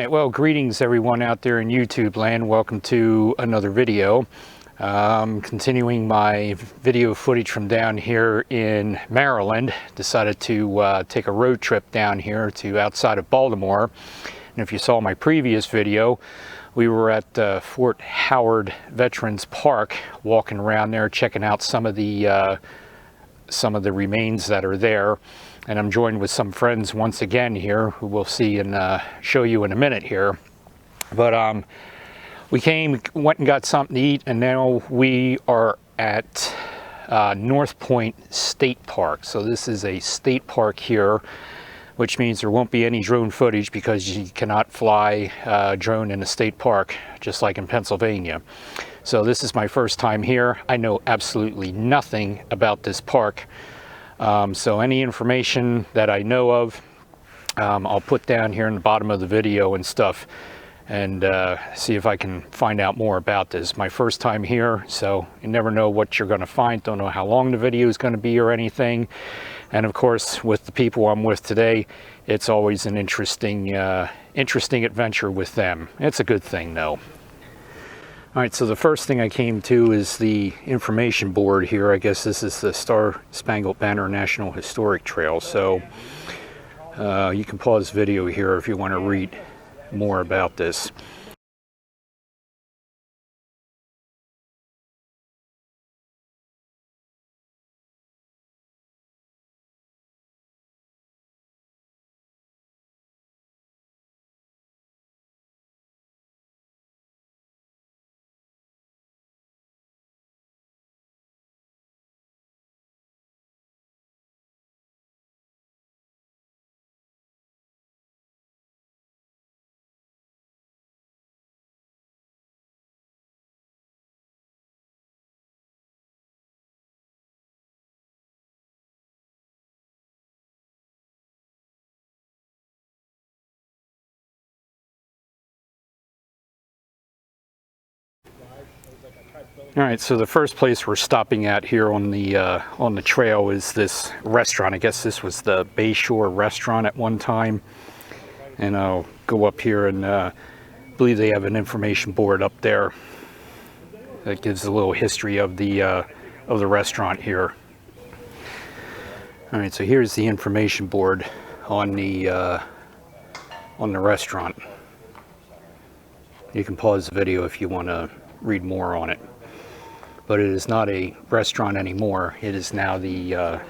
right, well, greetings everyone out there in YouTube land. Welcome to another video. Continuing my video footage from down here in Maryland. Decided to take a road trip down here to outside of Baltimore. And if you saw my previous video, we were at Fort Howard Veterans Park, walking around there, checking out some of the remains that are there. And I'm joined with some friends once again here, who we'll see and show you in a minute here. But we went and got something to eat, and now we are at North Point State Park. So this is a state park here, which means there won't be any drone footage because you cannot fly a drone in a state park, just like in Pennsylvania. So this is my first time here. I know absolutely nothing about this park. So any information that I know of, I'll put down here in the bottom of the video and stuff, and see if I can find out more about this. My first time here, so you never know what you're going to find. Don't know how long the video is going to be or anything. And of course, with the people I'm with today, it's always an interesting adventure with them. It's a good thing though. All right, so the first thing I came to is the information board here. I guess this is the Star Spangled Banner National Historic Trail. So you can pause the video here if you want to read more about this. All right, so the first place we're stopping at here on the trail is this restaurant. I guess this was the Bayshore restaurant at one time. And I'll go up here and believe they have an information board up there that gives a little history of the restaurant here. All right, so here's the information board on the restaurant. You can pause the video if you want to read more on it. But it is not a restaurant anymore. It is now the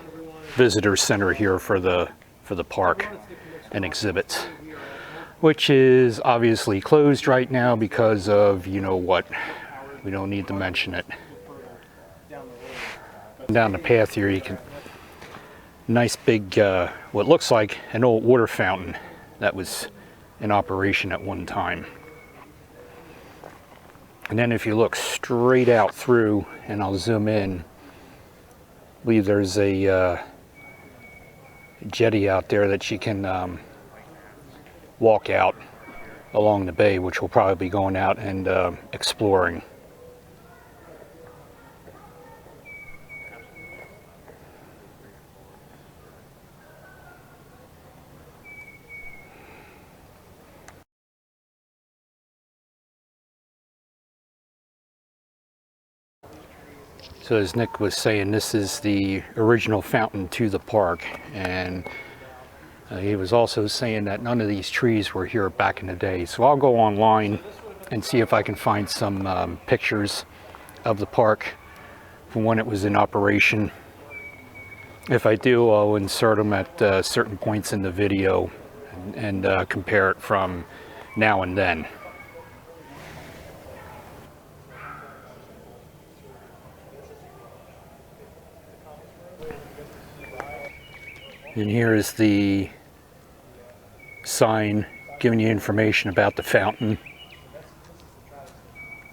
visitor center here for the park and exhibits, which is obviously closed right now because of, you know what, we don't need to mention it. Down the path here, you can nice big what looks like an old water fountain that was in operation at one time. And then if you look straight out through, and I'll zoom in, I believe there's a jetty out there that you can walk out along the bay, which we'll probably be going out and exploring. So as Nick was saying, this is the original fountain to the park, and he was also saying that none of these trees were here back in the day. So I'll go online and see if I can find some pictures of the park from when it was in operation. If I do, I'll insert them at certain points in the video and compare it from now and then. And here is the sign giving you information about the fountain.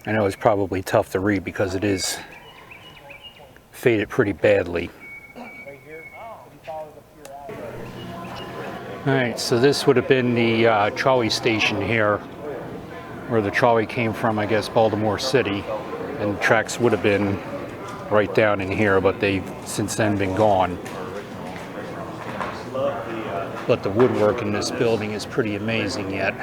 I know it's probably tough to read because it is faded pretty badly. Alright, so this would have been the trolley station here, where the trolley came from, I guess, Baltimore City. And the tracks would have been right down in here, but they've since then been gone. But the woodwork in this building is pretty amazing yet.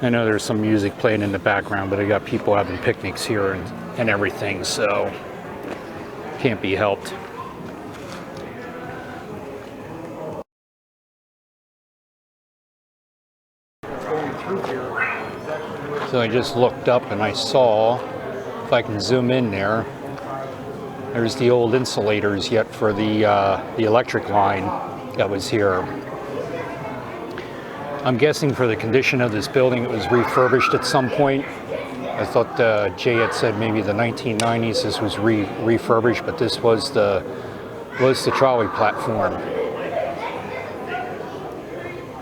I know there's some music playing in the background, but I got people having picnics here and everything, so can't be helped. So I just looked up and I saw, if I can zoom in there, there's the old insulators yet for the electric line that was here. I'm guessing for the condition of this building, it was refurbished at some point. I thought Jay had said maybe the 1990s this was refurbished, but this was the trolley platform.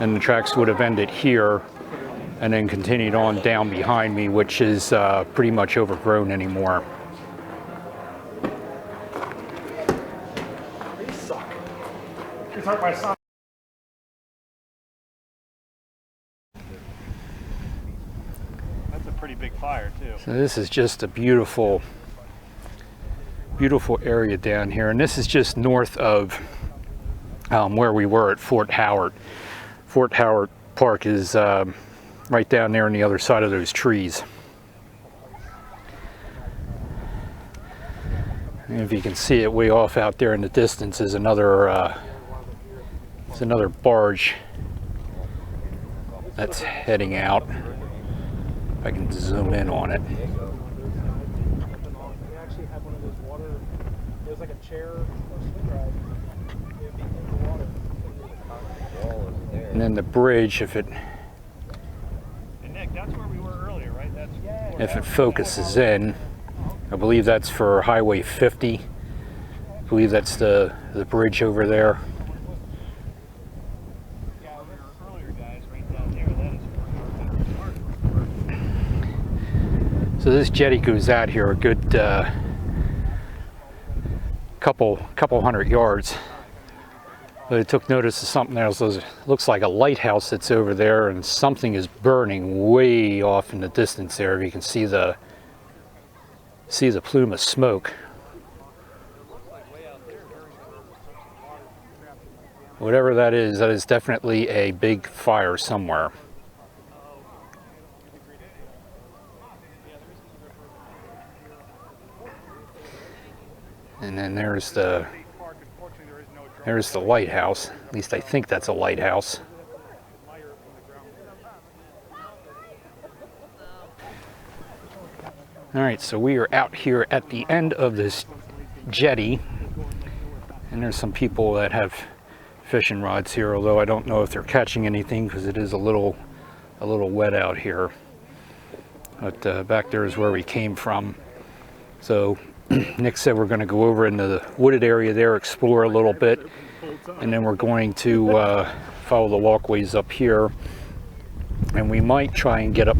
And the tracks would have ended here and then continued on down behind me, which is pretty much overgrown anymore. These suck. It's like my son. That's a pretty big fire too. So this is just a beautiful, beautiful area down here, and this is just north of where we were at Fort Howard. Fort Howard Park is right down there on the other side of those trees. And if you can see it way off out there in the distance is another barge that's heading out. If I can zoom in on it. We actually had one of those water, it was like a chair or swing ride. It would be in the water. And then the bridge, if it That's where we were earlier, right? if it focuses in, I believe that's for Highway 50. I believe that's the bridge over there. Yeah, we were earlier, guys, right down there. That is So this jetty goes out here a good couple hundred yards. But I took notice of something else. It looks like a lighthouse that's over there, and something is burning way off in the distance there. You can see the plume of smoke. Whatever that is definitely a big fire somewhere. And then there's the lighthouse. At least I think that's a lighthouse. All right, so we are out here at the end of this jetty, and there's some people that have fishing rods here, although I don't know if they're catching anything because it is a little wet out here. But back there is where we came from. So Nick said we're going to go over into the wooded area there, explore a little bit, and then we're going to follow the walkways up here, and we might try and get up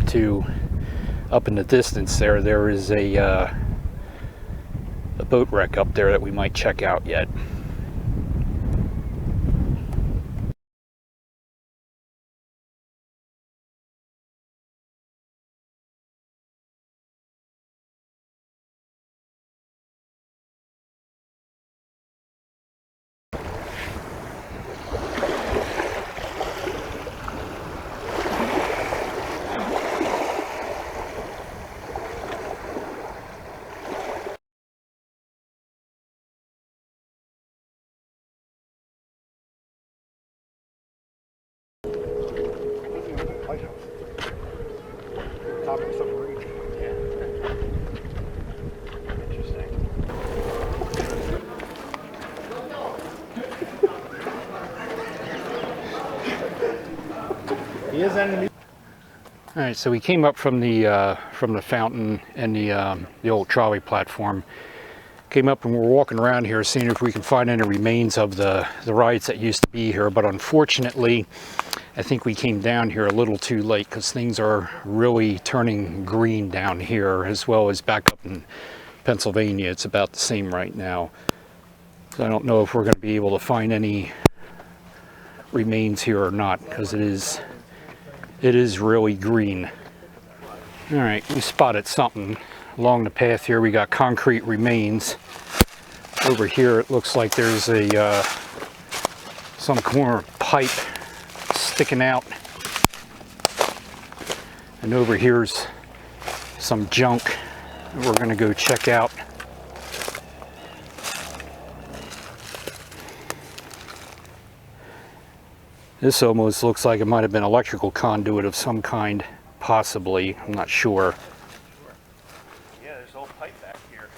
in the distance there. There is a boat wreck up there that we might check out yet. top of a submarine. Yeah. Interesting. He is enemy. All right, so we came up from the fountain and the old trolley platform. Came up and we're walking around here, seeing if we can find any remains of the rides that used to be here. But unfortunately, I think we came down here a little too late because things are really turning green down here, as well as back up in Pennsylvania. It's about the same right now. So I don't know if we're going to be able to find any remains here or not, because it is really green. All right, we spotted something along the path here. We got concrete remains. Over here it looks like there's a some corner of pipe sticking out. And over here's some junk that we're going to go check out. This almost looks like it might have been electrical conduit of some kind, possibly. I'm not sure. Yeah, there's a whole pipe back here.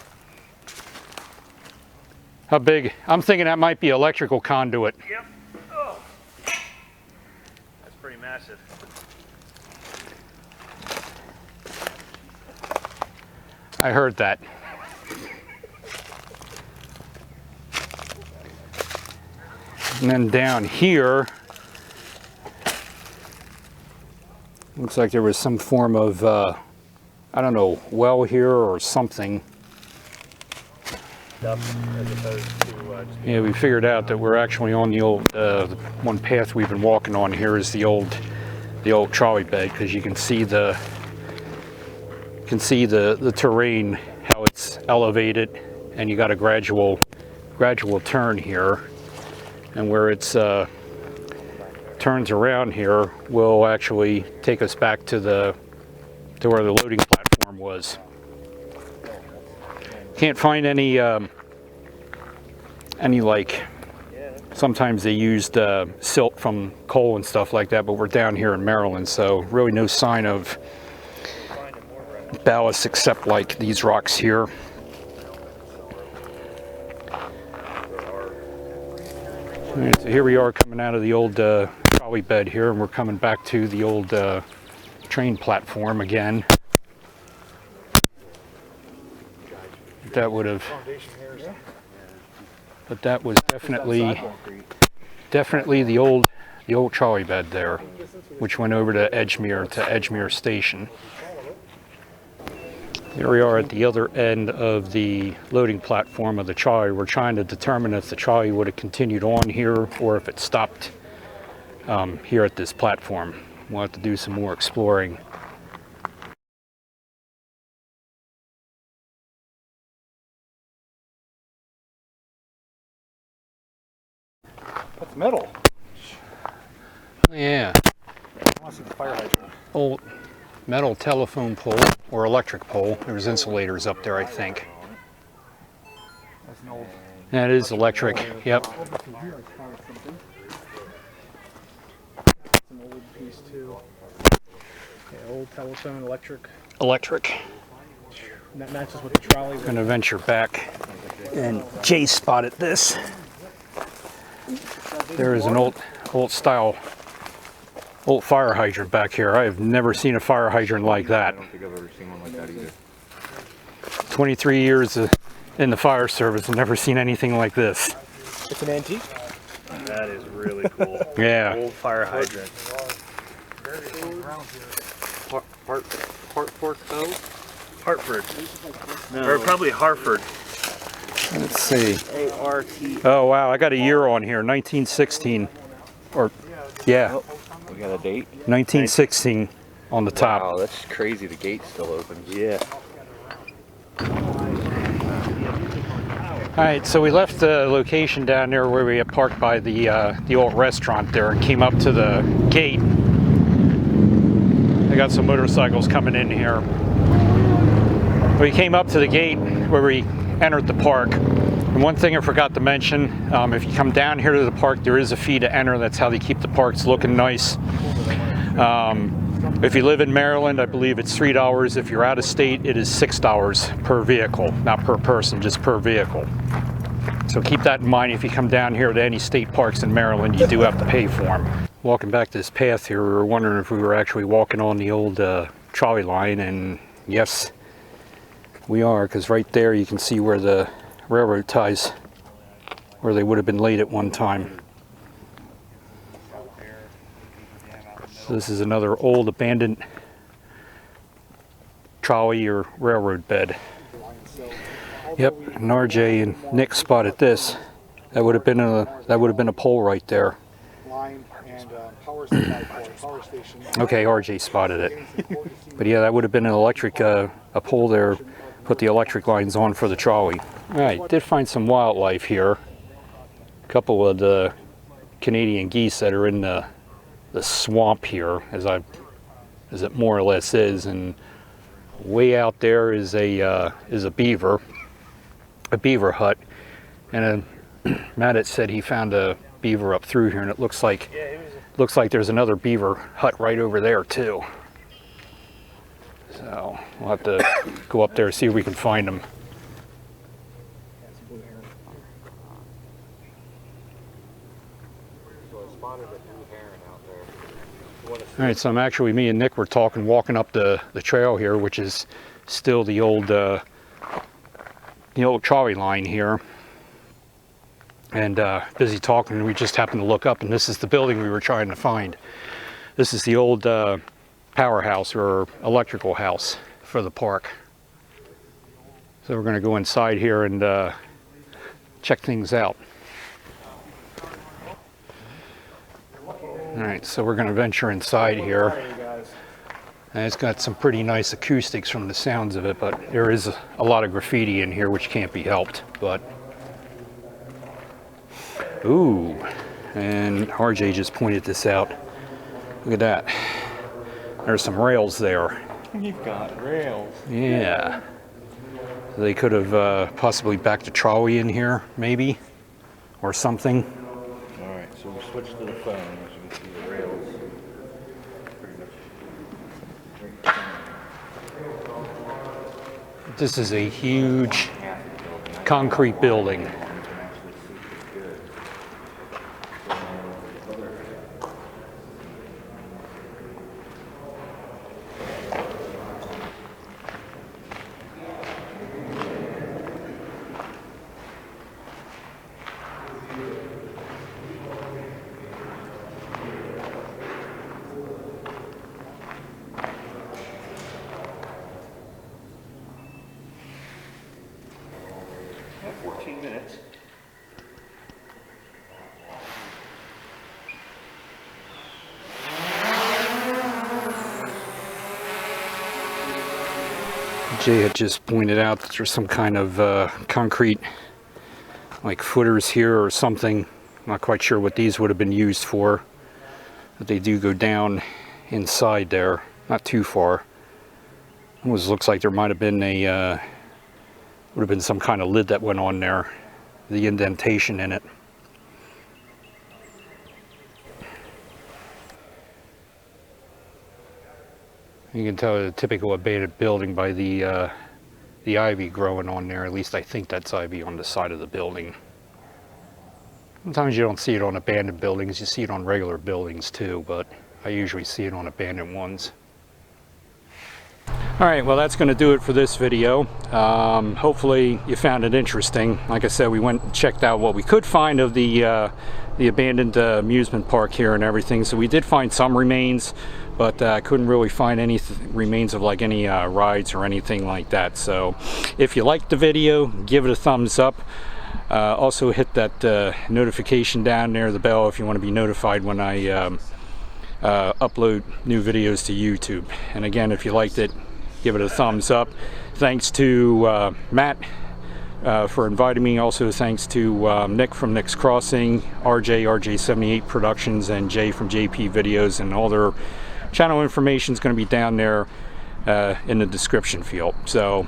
How big? I'm thinking that might be electrical conduit. Yep. Oh. That's pretty massive. I heard that. And then down here, looks like there was some form of, I don't know, well here or something. Yeah, we figured out that we're actually on the old, one path we've been walking on here is the old trolley bed, because you can see the terrain, how it's elevated, and you got a gradual turn here, and where it's turns around here will actually take us back to where the loading platform was. Can't find any like, sometimes they used silt from coal and stuff like that, but we're down here in Maryland, so really no sign of ballast except like these rocks here. Alright, so here we are coming out of the old trolley bed here, and we're coming back to the old train platform again. That would have, but that was definitely the old trolley bed there, which went over to Edgemere Station. Here we are at the other end of the loading platform of the trolley. We're trying to determine if the trolley would have continued on here or if it stopped here at this platform. We'll have to do some more exploring. That's metal. Yeah. I want to see the fire hydrant. Old metal telephone pole or electric pole. There's insulators up there, I think. That's an old. That is electric. Yep. That's an old piece too. Yeah, old telephone, electric. Electric. And that matches with the trolley. Gonna venture back, and Jay spotted this. There is an old fire hydrant back here. I have never seen a fire hydrant like that. I don't think I've ever seen one like that either. 23 years in the fire service, I've never seen anything like this. It's an antique. That is really cool. Yeah. Old fire hydrant. Hartford. No. Or probably Hartford. Let's see. A-R-T. Oh wow, I got a year on here, 1916. Or, yeah, We got a date? 1916 on the top. Wow, that's crazy. The gate's still open. Yeah. All right, so we left the location down there where we had parked by the old restaurant there and came up to the gate. I got some motorcycles coming in here. We came up to the gate where we entered the park. And one thing I forgot to mention, if you come down here to the park, there is a fee to enter. That's how they keep the parks looking nice. If you live in Maryland, I believe it's $3. If you're out of state, it is $6 per vehicle, not per person, just per vehicle. So keep that in mind. If you come down here to any state parks in Maryland, you do have to pay for them. Walking back this path here, we were wondering if we were actually walking on the old trolley line, and yes, we are, because right there you can see where the railroad ties, where they would have been laid at one time. So this is another old abandoned trolley or railroad bed. Yep, and RJ and Nick spotted this. That would have been a pole right there. Power station. Okay, RJ spotted it. But yeah, that would have been an electric, a pole there. Put the electric lines on for the trolley. All right, did find some wildlife here. A couple of the Canadian geese that are in the swamp here, as I as it more or less is. And way out there is a beaver hut, and Matt had said he found a beaver up through here, and it looks like there's another beaver hut right over there too. So we'll have to go up there and see if we can find them. All right, so me and Nick were walking up the trail here, which is still the old trolley line here, and busy talking. We just happened to look up, and this is the building we were trying to find. This is the old powerhouse or electrical house for the park. So we're going to go inside here and check things out. All right, so we're going to venture inside here, and it's got some pretty nice acoustics from the sounds of it, but there is a lot of graffiti in here which can't be helped. But ooh, and RJ just pointed this out. Look at that. There's some rails there. You've got rails. Yeah. So they could have possibly backed a trolley in here, maybe, or something. All right, so we switched to the phone. As you can see, the rails pretty much. This is a huge concrete building. Minutes. Jay had just pointed out that there's some kind of concrete like footers here or something. Not quite sure what these would have been used for, but they do go down inside there, not too far. Almost looks like there might have been would have been some kind of lid that went on there, the indentation in it. You can tell a typical abandoned building by the ivy growing on there. At least I think that's ivy on the side of the building. Sometimes you don't see it on abandoned buildings, you see it on regular buildings too, but I usually see it on abandoned ones. Alright, well that's going to do it for this video. Hopefully you found it interesting. Like I said, we went and checked out what we could find of the abandoned amusement park here and everything. So we did find some remains, but I couldn't really find any remains of like any rides or anything like that. So if you liked the video, give it a thumbs up. Also hit that notification down there, the bell, if you want to be notified when I upload new videos to YouTube. And again, if you liked it, give it a thumbs up. Thanks to Matt for inviting me. Also thanks to Nick from NisCrossing, RJ78 Productions, and Jay from JP Videos, and all their channel information is going to be down there in the description field. So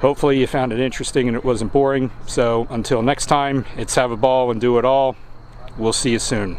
hopefully you found it interesting and it wasn't boring. So until next time, it's have a ball and do it all. We'll see you soon.